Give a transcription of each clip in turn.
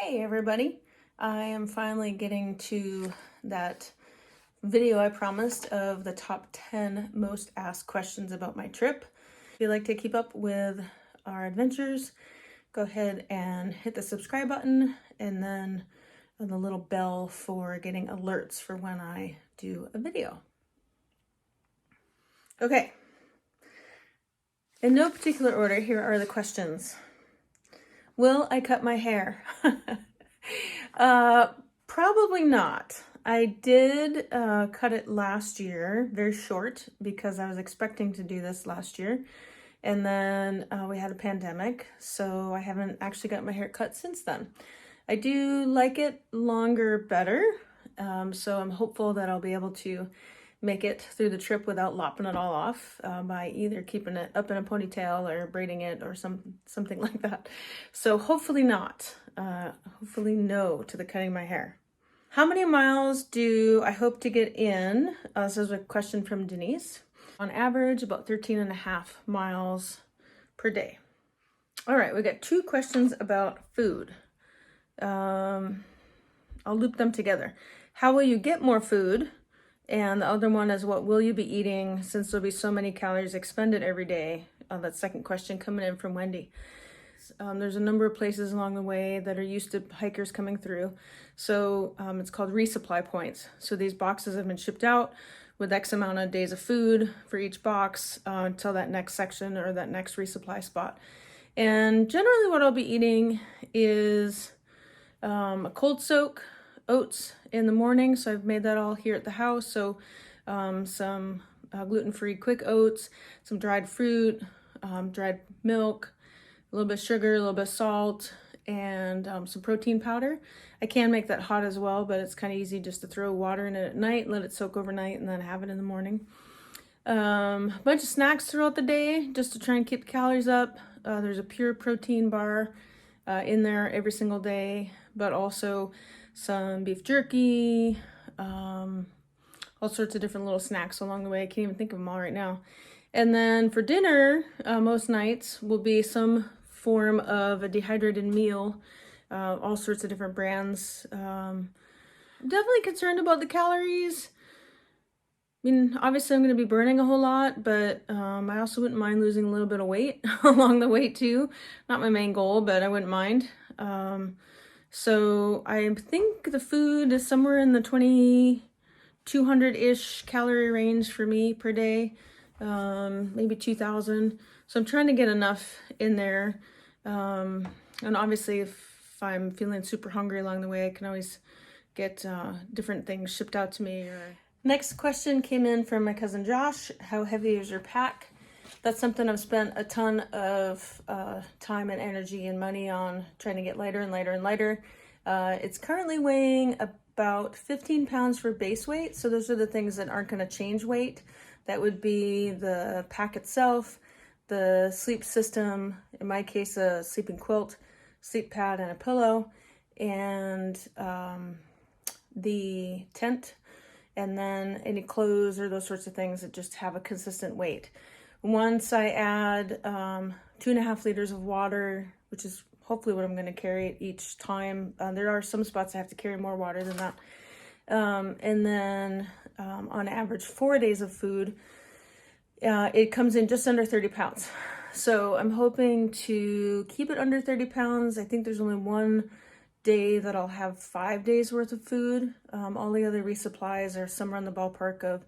Hey everybody, I am finally getting to that video I promised of the top 10 most asked questions about my trip. If you'd like to keep up with our adventures, go ahead and hit the subscribe button and then the little bell for getting alerts for when I do a video. Okay, in no particular order, here are the questions. Will I cut my hair? Probably not. I did cut it last year, very short, because I was expecting to do this last year. And then we had a pandemic, so I haven't actually got my hair cut since then. I do like it longer better, so I'm hopeful that I'll be able to make it through the trip without lopping it all off by either keeping it up in a ponytail or braiding it or something like that. So hopefully not. Hopefully no to the cutting my hair. How many miles do I hope to get in? This is a question from Denise. On average, about 13.5 miles per day. All right, we got two questions about food. I'll loop them together. How will you get more food? And the other one is, what will you be eating since there'll be so many calories expended every day? That second question coming in from Wendy. There's a number of places along the way that are used to hikers coming through. So it's called resupply points. So these boxes have been shipped out with X amount of days of food for each box until that next section or that next resupply spot. And generally what I'll be eating is a cold soak, oats in the morning. So I've made that all here at the house. So some gluten-free quick oats, some dried fruit, dried milk, a little bit of sugar, a little bit of salt, and some protein powder. I can make that hot as well, but it's kind of easy just to throw water in it at night, let it soak overnight, and then have it in the morning. A bunch of snacks throughout the day just to try and keep the calories up. There's a pure protein bar in there every single day, but also some beef jerky, all sorts of different little snacks along the way. I can't even think of them all right now. And then for dinner, most nights will be some form of a dehydrated meal, all sorts of different brands. I'm definitely concerned about the calories. I mean, obviously I'm going to be burning a whole lot, but I also wouldn't mind losing a little bit of weight along the way too. Not my main goal, but I wouldn't mind. So I think the food is somewhere in the 2,200-ish calorie range for me per day, maybe 2,000. So I'm trying to get enough in there. And obviously if I'm feeling super hungry along the way, I can always get different things shipped out to me. Next question came in from my cousin Josh. How heavy is your pack? That's something I've spent a ton of time and energy and money on, trying to get lighter and lighter and lighter. It's currently weighing about 15 pounds for base weight. So those are the things that aren't going to change weight. That would be the pack itself, the sleep system, in my case, a sleeping quilt, sleep pad, and a pillow, and the tent, and then any clothes or those sorts of things that just have a consistent weight. Once I add 2.5 liters of water, which is hopefully what I'm going to carry each time. There are some spots I have to carry more water than that. And then on average 4 days of food, it comes in just under 30 pounds. So I'm hoping to keep it under 30 pounds. I think there's only one day that I'll have 5 days worth of food. All the other resupplies are somewhere in the ballpark of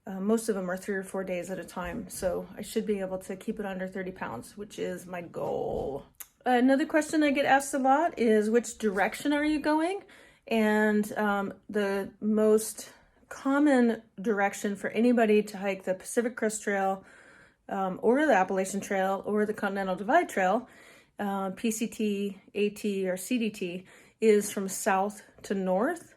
most of them are 3 or 4 days at a time. So I should be able to keep it under 30 pounds, which is my goal. Another question I get asked a lot is, which direction are you going? And the most common direction for anybody to hike the Pacific Crest Trail or the Appalachian Trail or the Continental Divide Trail, PCT, AT, or CDT, is from south to north.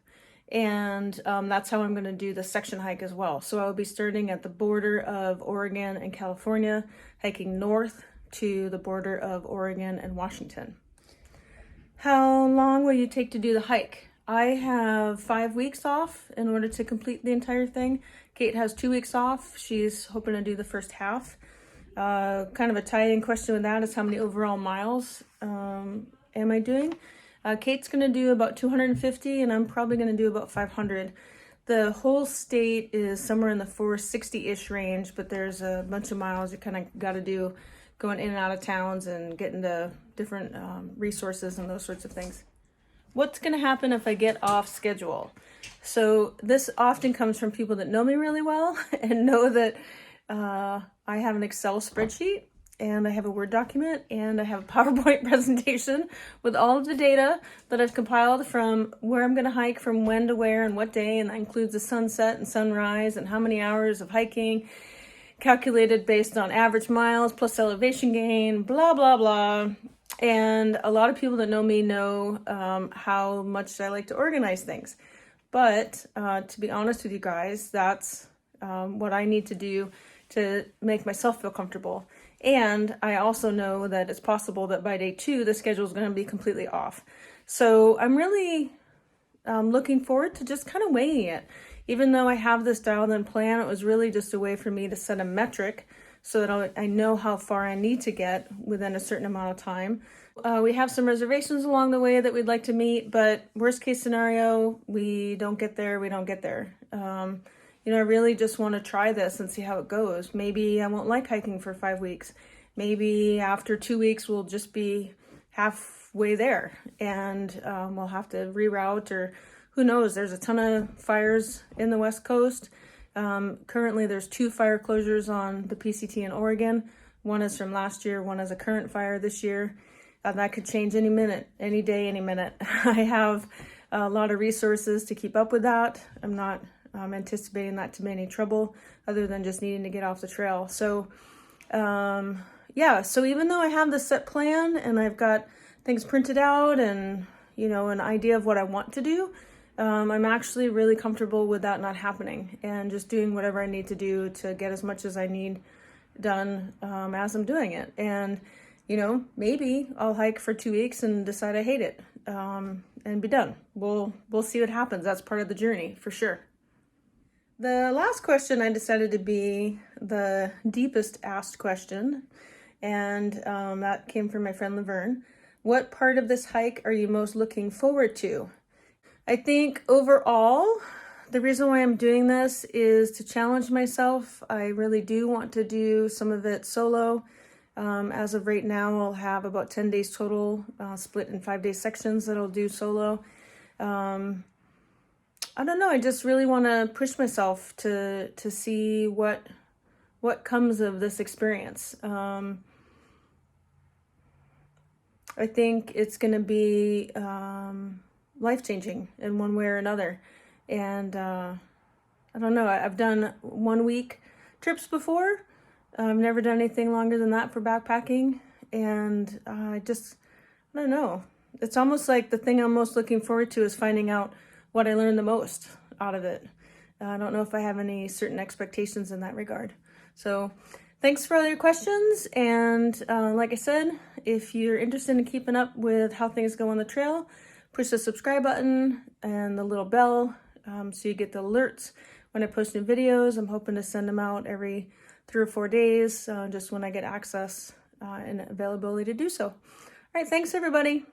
And that's how I'm going to do the section hike as well. So I'll be starting at the border of Oregon and California, hiking north to the border of Oregon and Washington. How long will you take to do the hike? I have 5 weeks off in order to complete the entire thing. Kate has 2 weeks off. She's hoping to do the first half. Kind of a tie-in question with that is, how many overall miles am I doing? Kate's going to do about 250 and I'm probably going to do about 500. The whole state is somewhere in the 460-ish range, but there's a bunch of miles you kind of got to do going in and out of towns and getting to different resources and those sorts of things. What's going to happen if I get off schedule? So this often comes from people that know me really well and know that I have an Excel spreadsheet and I have a Word document and I have a PowerPoint presentation with all of the data that I've compiled from where I'm going to hike from when to where and what day, and that includes the sunset and sunrise and how many hours of hiking calculated based on average miles plus elevation gain, blah, blah, blah. And a lot of people that know me know how much I like to organize things. But to be honest with you guys, that's what I need to do to make myself feel comfortable. And I also know that it's possible that by day 2, the schedule is going to be completely off. So I'm really looking forward to just kind of weighing it. Even though I have this dialed in plan, it was really just a way for me to set a metric so that I know how far I need to get within a certain amount of time. We have some reservations along the way that we'd like to meet, but worst case scenario, we don't get there, we don't get there. I really just want to try this and see how it goes. Maybe I won't like hiking for 5 weeks. Maybe after 2 weeks, we'll just be halfway there and we'll have to reroute, or who knows. There's a ton of fires in the West Coast. Currently, there's 2 fire closures on the PCT in Oregon. One is from last year, one is a current fire this year. That could change any minute, any day, any minute. I have a lot of resources to keep up with that. I'm not anticipating that to be any trouble other than just needing to get off the trail. So, so even though I have the set plan and I've got things printed out and, an idea of what I want to do, I'm actually really comfortable with that not happening and just doing whatever I need to do to get as much as I need done as I'm doing it. And, maybe I'll hike for 2 weeks and decide I hate it and be done. We'll see what happens. That's part of the journey for sure. The last question I decided to be the deepest asked question, and that came from my friend Laverne. What part of this hike are you most looking forward to? I think overall, the reason why I'm doing this is to challenge myself. I really do want to do some of it solo. As of right now, I'll have about 10 days total, split in 5-day sections that I'll do solo. I don't know. I just really want to push myself to see what comes of this experience. I think it's going to be life-changing in one way or another. And I don't know. I've done 1 week trips before. I've never done anything longer than that for backpacking. And I don't know. It's almost like the thing I'm most looking forward to is finding out what I learned the most out of it. I don't know if I have any certain expectations in that regard. So thanks for all your questions. And like I said, if you're interested in keeping up with how things go on the trail, push the subscribe button and the little bell so you get the alerts when I post new videos. I'm hoping to send them out every 3 or 4 days, just when I get access and availability to do so. All right, thanks everybody.